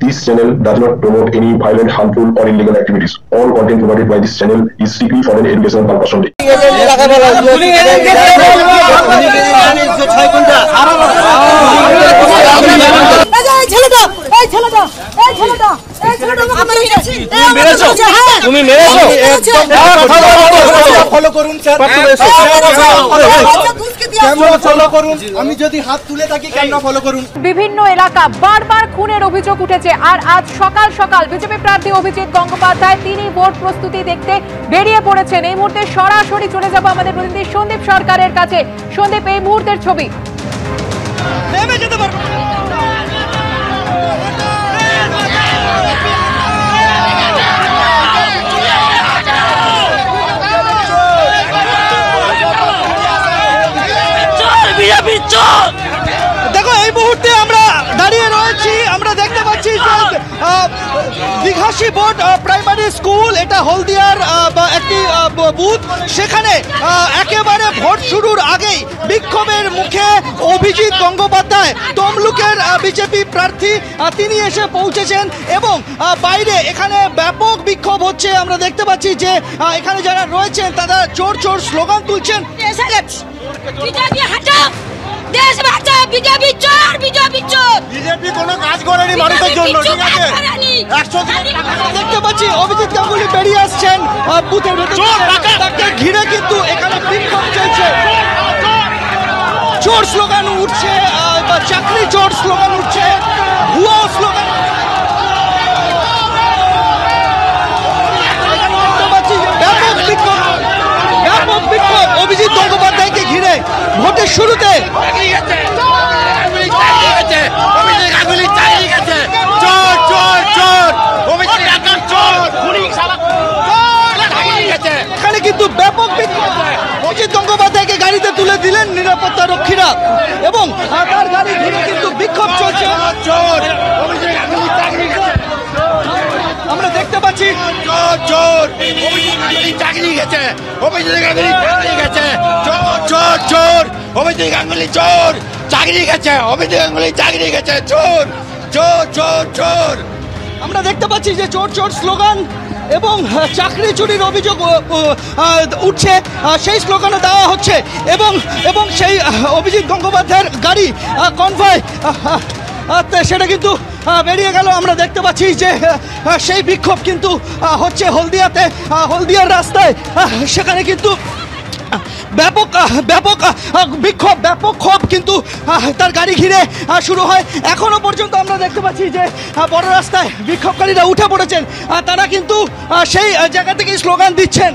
This channel does not promote any violent, harmful, or illegal activities. All content provided by this channel is strictly for an educational purpose only. বিভিন্ন এলাকা বারবার খুনের অভিযোগ উঠেছে আর আজ সকাল সকাল বিজেপি প্রার্থী অভিজিৎ গঙ্গোপাধ্যায় তিনি ভোট প্রস্তুতি দেখতে বেরিয়ে পড়েছেন। এই মুহূর্তে সরাসরি চলে যাব আমাদের প্রতিনিধি সন্দীপ সরকারের কাছে। সন্দীপ, এই মুহূর্তের ছবি। দেখো, এই মুহূর্তে আমরা দাঁড়িয়ে রয়েছি, আমরা দেখতে পাচ্ছি যে দিঘাসী বোর্ড প্রাইমারি স্কুল, এটা হলদিয়ার একটি বুথ। সেখানে একেবারে ভোট শুরুর আগেই বিক্ষোভের মুখে অভিজিৎ গঙ্গোপাধ্যায়, তমলুকের বিজেপি প্রার্থী, তিনি এসে পৌঁছেছেন এবং বাইরে এখানে ব্যাপক বিক্ষোভ হচ্ছে। আমরা দেখতে পাচ্ছি যে এখানে যারা রয়েছেন তারা চোর চোর স্লোগান তুলছেন। দেশ বাঁচাও, বিজেপি চোর, বিজেপি চোর। বিজেপি কোনো কাজ করেনি মানুষের জন্য, ঠিক আছে? দেখতে পাচ্ছি অভিজিৎ গাঙ্গুলি বেরিয়ে আসছেন বুথের ভেতরে, তাকে ঘিরে কিন্তু এখানে বিক্ষোভ চলছে। চোর স্লোগান উঠছে, চাকরি চোর স্লোগান উঠছে, ভুয়া স্লোগান। ব্যাপক বিক্ষোভ, ব্যাপক বিক্ষোভ অভিজিৎ গঙ্গোপাধ্যায়কে ঘিরে ভোটের শুরুতে। এখানে কিন্তু ব্যাপক বিক্ষোভ। অভিজিৎ গঙ্গোপাধ্যায়কে গাড়িতে তুলে দিলেন নিরাপত্তা রক্ষীরা এবং তার গাড়ি ঘিরে কিন্তু বিক্ষোভ চলছে। আমরা দেখতে পাচ্ছি চাকরি গেছে, অভিজিৎ গাঙ্গুলি চাকরি গেছে, চোর চোর চোর, অভিজিৎ গাঙ্গুলি চোর, চাকরি গেছে, অভিজিৎ গাঙ্গুলি চাকরি গেছে, চোর চোর চোর চোর। আমরা দেখতে পাচ্ছি যে চোর চোর স্লোগান এবং চাকরি চুরির অভিযোগ উঠছে, সেই স্লোগানও দেওয়া হচ্ছে এবং এবং সেই অভিজিৎ গঙ্গোপাধ্যায়ের গাড়ি কনভয় সেটা কিন্তু বেরিয়ে গেল। আমরা দেখতে পাচ্ছি যে সেই বিক্ষোভ কিন্তু হচ্ছে হলদিয়াতে, হলদিয়ার রাস্তায়। সেখানে কিন্তু ব্যাপক ব্যাপক বিক্ষোভ, ব্যাপক ক্ষোভ কিন্তু তার গাড়ি ঘিরে শুরু হয়। এখনো পর্যন্ত আমরা দেখতে পাচ্ছি যে বড় রাস্তায় বিক্ষোভকারীরা উঠে পড়েছেন, তারা কিন্তু সেই জায়গা থেকে স্লোগান দিচ্ছেন।